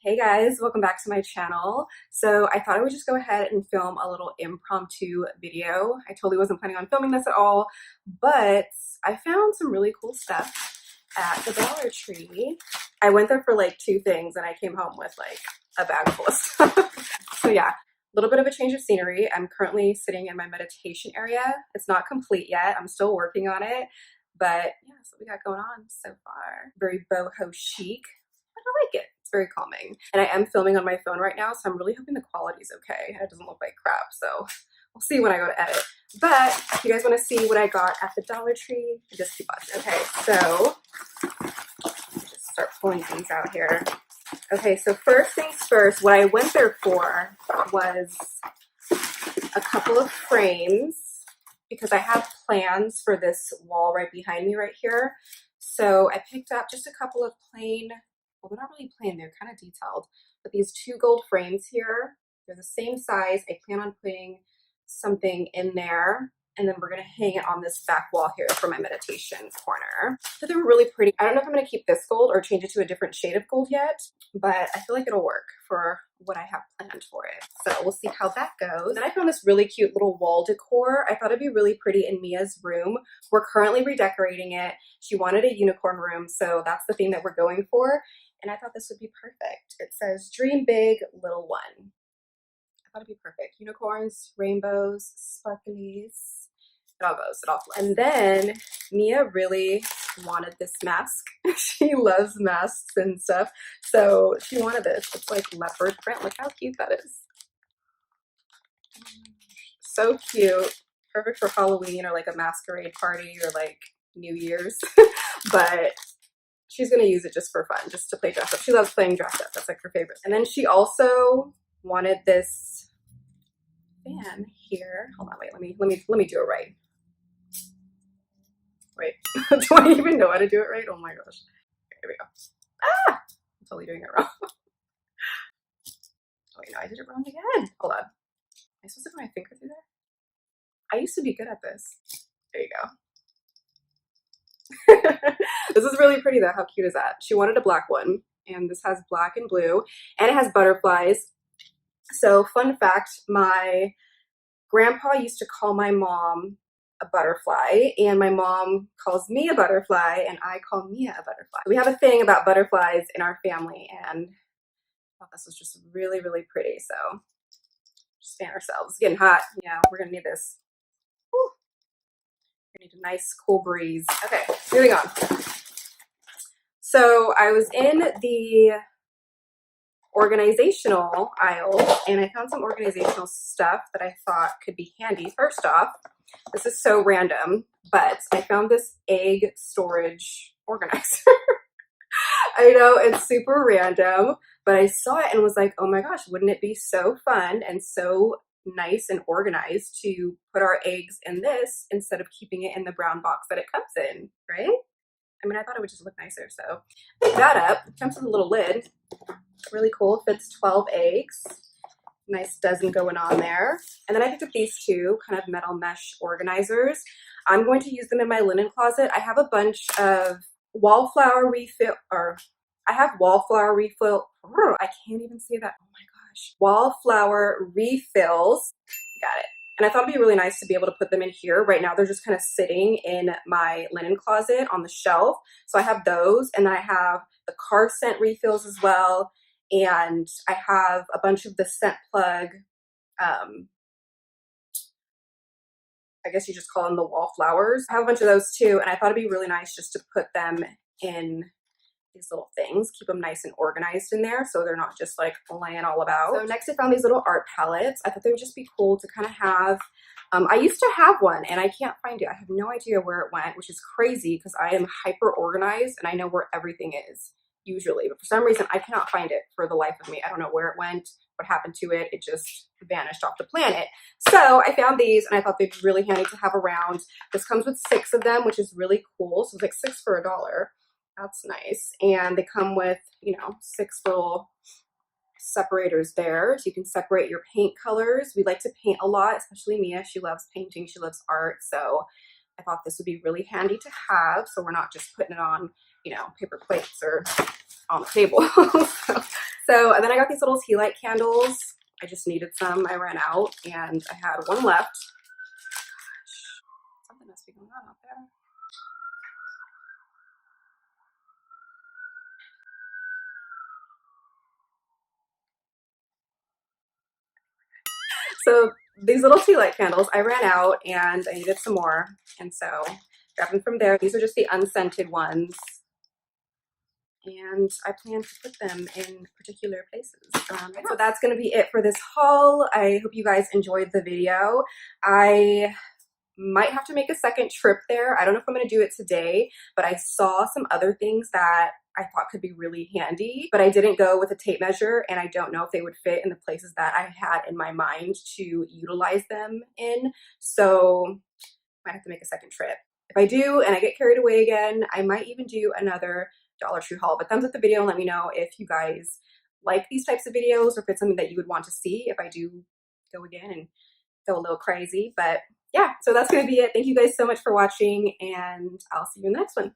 Hey guys, welcome back to my channel. So I thought I would just go ahead and film a little impromptu video. I totally wasn't planning on filming this at all, but I found some really cool stuff at the Dollar Tree. I went there for like two things and I came home with like a bag full of stuff. So yeah, a little bit of a change of scenery. I'm currently sitting in my meditation area. It's not complete yet. I'm still working on it, but yeah, that's what we got going on so far. Very boho chic, but I like it. Very calming. And I am filming on my phone right now, so I'm really hoping the quality is okay and it doesn't look like crap. So we'll see when I go to edit. But if you guys want to see what I got at the Dollar Tree, just keep watching. Okay, so just start pulling things out here. Okay, so first things first, what I went there for was a couple of frames because I have plans for this wall right behind me right here. So I picked up just a couple of plain, well, they're not really plain, they're kind of detailed, but these two gold frames here, they're the same size. I plan on putting something in there, and then we're going to hang it on this back wall here for my meditation corner. So they were really pretty. I don't know if I'm going to keep this gold or change it to a different shade of gold yet, but I feel like it'll work for what I have planned for it. So we'll see how that goes. Then I found this really cute little wall decor. I thought it'd be really pretty in Mia's room. We're currently redecorating it. She wanted a unicorn room, so that's the theme that we're going for. And I thought this would be perfect. It says, dream big, little one. I thought it'd be perfect. Unicorns, rainbows, sparklies. It all goes, it all flows. And then Mia really wanted this mask. She loves masks and stuff. So she wanted this. It's like leopard print. Look how cute that is. So cute. Perfect for Halloween or like a masquerade party or like New Year's. But she's going to use it just for fun, just to play dress up. She loves playing dress up. That's like her favorite. And then she also wanted this fan here. Hold on, wait, let me do it right. Wait, do I even know how to do it right? Oh my gosh. Okay, here we go. Ah! I'm totally doing it wrong. Oh wait, no, I did it wrong again. Hold on. Am I supposed to put my finger through there? I used to be good at this. There you go. This is really pretty though. How cute is that? She wanted a black one, and this has black and blue, and it has butterflies. So fun fact, my grandpa used to call my mom a butterfly, and my mom calls me a butterfly, and I call Mia a butterfly. We have a thing about butterflies in our family, and I thought this was just really, really pretty. So just fan ourselves. It's getting hot. Yeah, we're gonna need this. Whew. I need a nice cool breeze. Okay, moving on. So I was in the organizational aisle and I found some organizational stuff that I thought could be handy. First off, this is so random, but I found this egg storage organizer. I know it's super random, but I saw it and was like, oh my gosh, wouldn't it be so fun and so nice and organized to put our eggs in this instead of keeping it in the brown box that it comes in, right? I mean, I thought it would just look nicer, so pick that up. It comes with a little lid. Really cool. Fits 12 eggs. Nice dozen going on there. And then I picked up these two kind of metal mesh organizers. I'm going to use them in my linen closet. I have a bunch of wallflower refill, or I have wallflower refill. I can't even say that. Oh my gosh. Wallflower refills. Got it. And I thought it'd be really nice to be able to put them in here. Right now, they're just kind of sitting in my linen closet on the shelf. So I have those, and then I have the car scent refills as well. And I have a bunch of the scent plug, I guess you just call them the wallflowers. I have a bunch of those too, and I thought it'd be really nice just to put them in these little things, keep them nice and organized in there so they're not just like laying all about. So next I found these little art palettes. I thought they would just be cool to kind of have. I used to have one and I can't find it. I have no idea where it went, which is crazy because I am hyper organized and I know where everything is usually, but for some reason I cannot find it for the life of me. I don't know where it went, what happened to it. It just vanished off the planet. So I found these and I thought they'd be really handy to have around. This comes with 6 of them, which is really cool. So it's like 6 for $1. That's nice. And they come with, you know, 6 little separators there. So you can separate your paint colors. We like to paint a lot, especially Mia. She loves painting. She loves art. So I thought this would be really handy to have. So we're not just putting it on, you know, paper plates or on the table. So So, and then I got these little tea light candles. I just needed some. I ran out and I had one left. Something must be going on out there. So these little tea light candles, I ran out and I needed some more. And so grabbed them from there. These are just the unscented ones. And I plan to put them in particular places. So that's going to be it for this haul. I hope you guys enjoyed the video. I might have to make a second trip there. I don't know if I'm going to do it today, but I saw some other things that I thought could be really handy, but I didn't go with a tape measure and I don't know if they would fit in the places that I had in my mind to utilize them in. So I might have to make a second trip. If I do and I get carried away again, I might even do another Dollar Tree haul. But thumbs up the video and let me know if you guys like these types of videos or if it's something that you would want to see if I do go again and go a little crazy. But yeah, so that's going to be it. Thank you guys so much for watching and I'll see you in the next one.